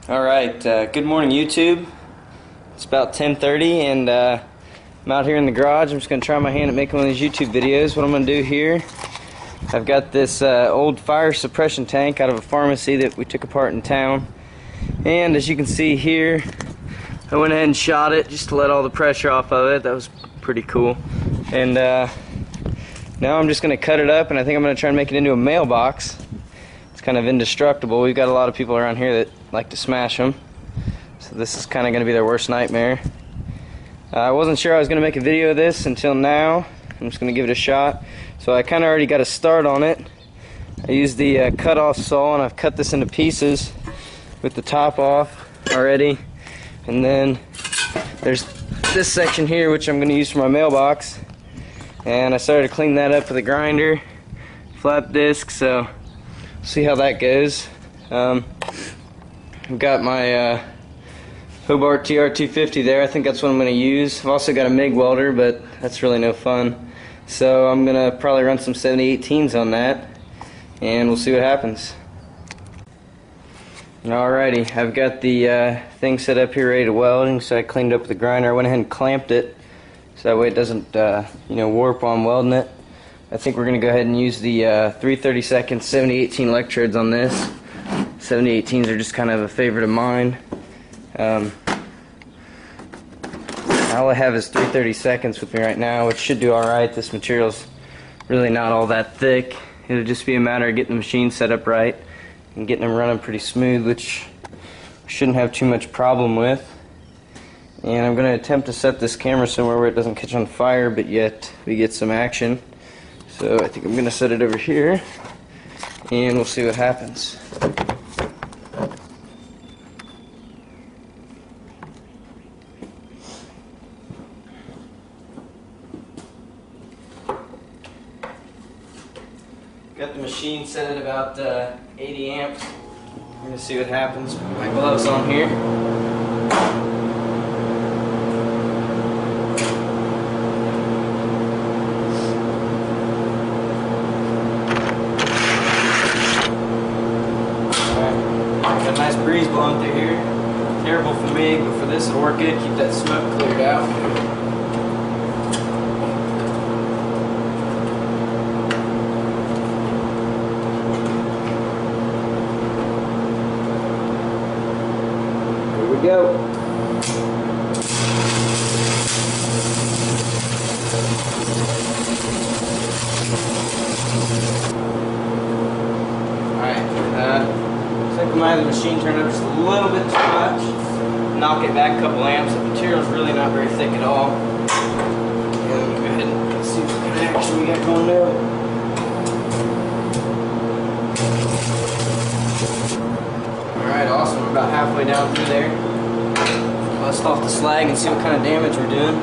Alright, good morning YouTube. It's about 10:30 and I'm out here in the garage. I'm just going to try my hand at making one of these YouTube videos. What I'm going to do here, I've got this old fire suppression tank out of a pharmacy that we took apart in town. And as you can see here, I went ahead and shot it just to let all the pressure off of it. That was pretty cool. And now I'm just going to cut it up, and I think I'm going to try and make it into a mailbox. It's kind of indestructible. We've got a lot of people around here that like to smash them, so this is kind of going to be their worst nightmare. I wasn't sure I was going to make a video of this until now. I'm just going to give it a shot. So I kind of already got a start on it. I used the cut-off saw, and I've cut this into pieces with the top off already. And then there's this section here, which I'm going to use for my mailbox. And I started to clean that up with a grinder, flap disc, so see how that goes. I've got my Hobart TR250 there. I think that's what I'm going to use. I've also got a MIG welder, but that's really no fun. So I'm going to probably run some 7018s on that, and we'll see what happens. Alrighty, I've got the thing set up here ready to welding, so I cleaned up with the grinder. I went ahead and clamped it, so that way it doesn't warp while I'm welding it. I think we're going to go ahead and use the 3/32 7018 electrodes on this. 7018s are just kind of a favorite of mine. All I have is 3/32 with me right now, which should do alright. This material's really not all that thick. It'll just be a matter of getting the machine set up right and getting them running pretty smooth, which I shouldn't have too much problem with. And I'm going to attempt to set this camera somewhere where it doesn't catch on fire, but yet we get some action. So I think I'm going to set it over here, and we'll see what happens. Got the machine set at about 80 amps. We're going to see what happens. Put my gloves on here. Alright, got a nice breeze blowing through here. Terrible for me, but for this it'll work good. Keep that smoke cleared out. Go. Alright, looks like we might have the machine turned up just a little bit too much. Knock it back a couple amps. The material's really not very thick at all. And let me go ahead and see what kind of action we got going there. Alright, awesome. We're about halfway down through there. Bust off the slag and see what kind of damage we're doing.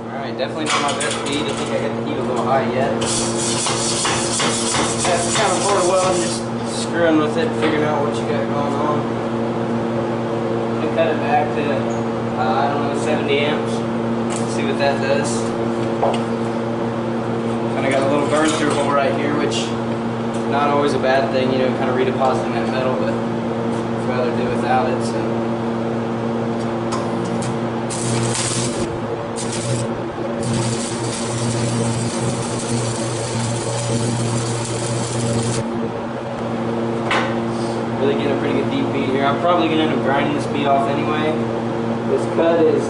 Alright, definitely not my best speed. I think I got the heat a little high yet. That's kind of more well, just screwing with it, figuring out what you got going on. Cut it back to I don't know, 70 amps. See what that does. Kind of got a little burn through hole right here, which is not always a bad thing, you know, kind of redepositing that metal, but I'd rather do without it. So. Really getting a pretty good deep beat here. I'm probably going to end up grinding this beat off anyway. This cut is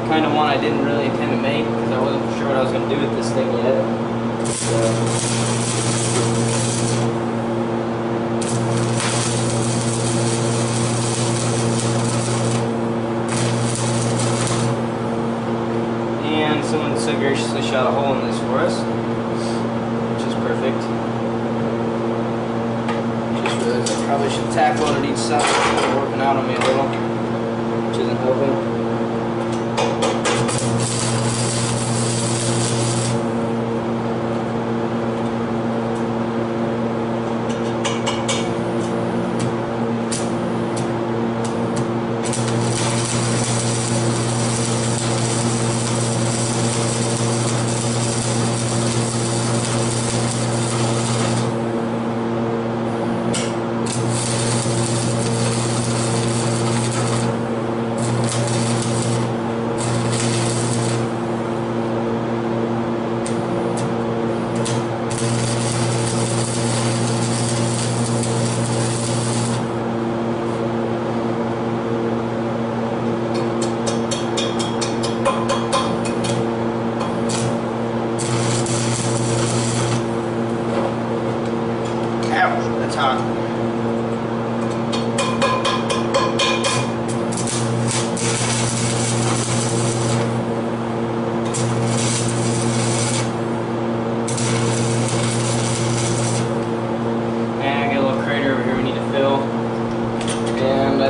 kind of one I didn't really intend to make because I wasn't sure what I was going to do with this thing yet. So. And someone so graciously shot a hole in this for us, which is perfect. I probably should tack one on each side. It's working out on me a little, which isn't helping.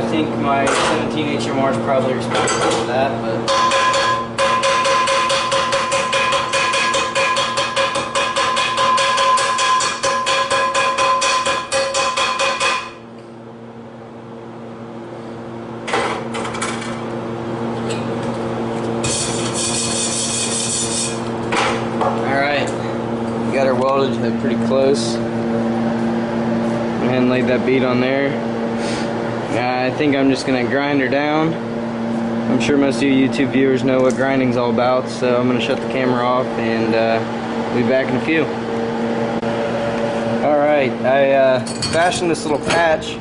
think my 17 HMR is probably responsible for that, but got her welded pretty close. Went ahead and laid that bead on there. I think I'm just going to grind her down. I'm sure most of you YouTube viewers know what grinding's all about, so I'm going to shut the camera off and we'll be back in a few. Alright, I fashioned this little patch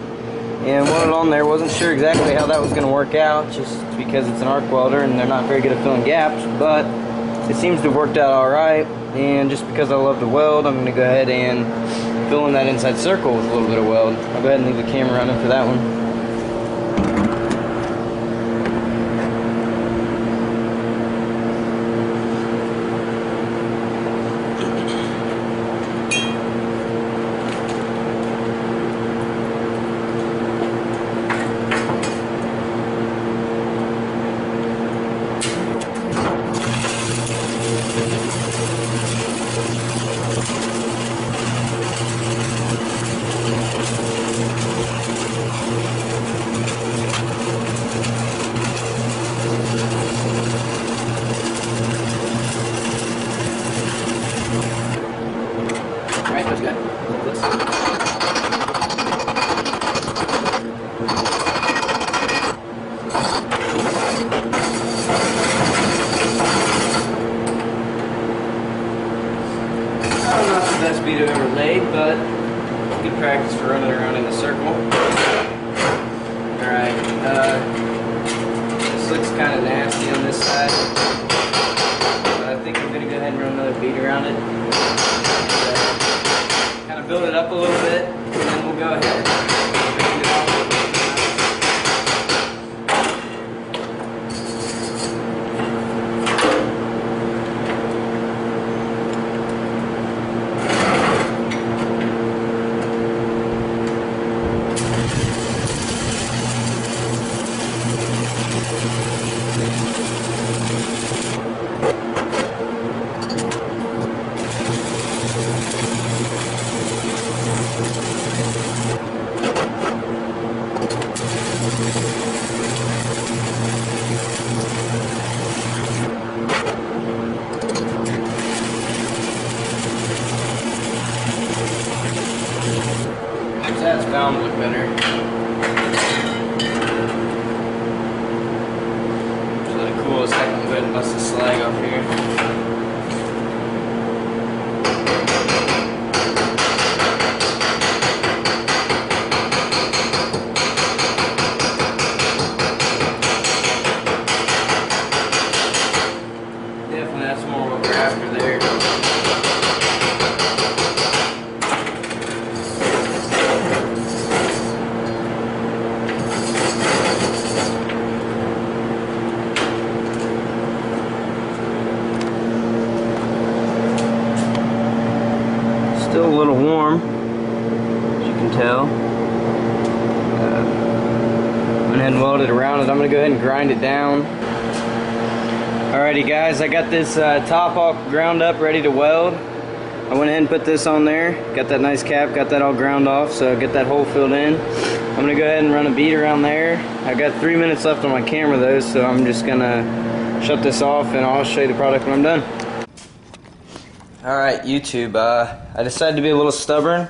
and welded on there. Wasn't sure exactly how that was going to work out, just because it's an arc welder and they're not very good at filling gaps, but it seems to have worked out alright. And just because I love to weld, I'm going to go ahead and fill in that inside circle with a little bit of weld. I'll go ahead and leave the camera running for that one. Best bead I've ever laid, but it's good practice for running around in a circle. Alright, this looks kind of nasty on this side, but I think I'm going to go ahead and run another bead around it. Kind of build it up a little bit, and then we'll go ahead and bend it off. That's bound to look better. So let it cool a second, go ahead and bust the slag off here. Definitely that's more what we're after there. Still a little warm, as you can tell. Went ahead and welded around it. I'm going to go ahead and grind it down. Alrighty guys, I got this top all ground up, ready to weld. I went ahead and put this on there. Got that nice cap, got that all ground off, so get that hole filled in. I'm going to go ahead and run a bead around there. I've got 3 minutes left on my camera though, so I'm just going to shut this off and I'll show you the product when I'm done. Alright YouTube, I decided to be a little stubborn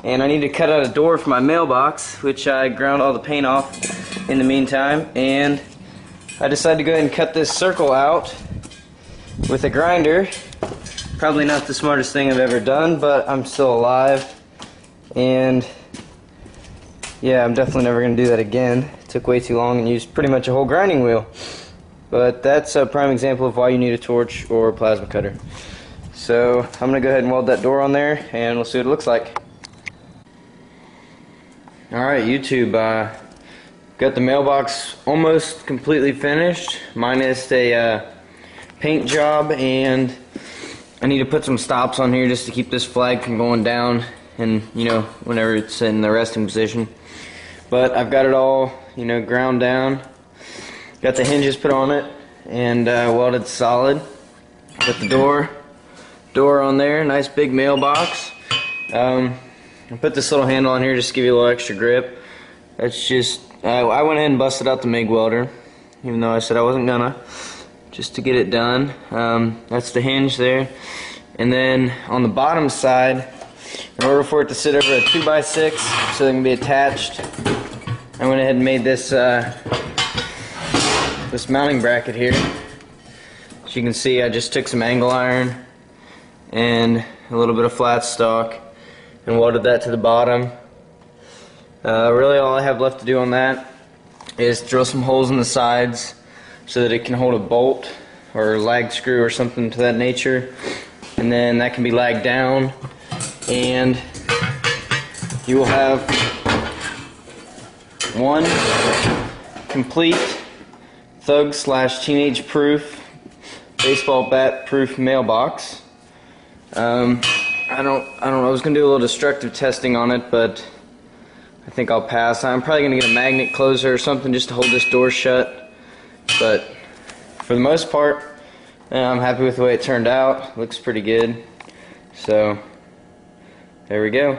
and I need to cut out a door for my mailbox, which I ground all the paint off in the meantime, and I decided to go ahead and cut this circle out with a grinder. Probably not the smartest thing I've ever done, but I'm still alive, and yeah, I'm definitely never going to do that again. It took way too long and used pretty much a whole grinding wheel. But that's a prime example of why you need a torch or a plasma cutter. So I'm going to go ahead and weld that door on there and we'll see what it looks like. Alright YouTube, got the mailbox almost completely finished, minus a paint job, and I need to put some stops on here just to keep this flag from going down and, you know, whenever it's in the resting position. But I've got it all you know, ground down. Got the hinges put on it and welded solid. Got the door on there, nice big mailbox. I put this little handle on here just to give you a little extra grip. That's just, I went ahead and busted out the MIG welder, even though I said I wasn't gonna, just to get it done. That's the hinge there. And then on the bottom side, in order for it to sit over a 2x6 so they can be attached, I went ahead and made this this mounting bracket here. As you can see, I just took some angle iron and a little bit of flat stock and welded that to the bottom. Really all I have left to do on that is drill some holes in the sides so that it can hold a bolt or lag screw or something to that nature, and then that can be lagged down and you will have one complete thug/teenage proof baseball bat proof mailbox. I don't know, I was gonna do a little destructive testing on it, but I think I'll pass. I'm probably gonna get a magnet closer or something just to hold this door shut, but for the most part I'm happy with the way it turned out. Looks pretty good. So there we go.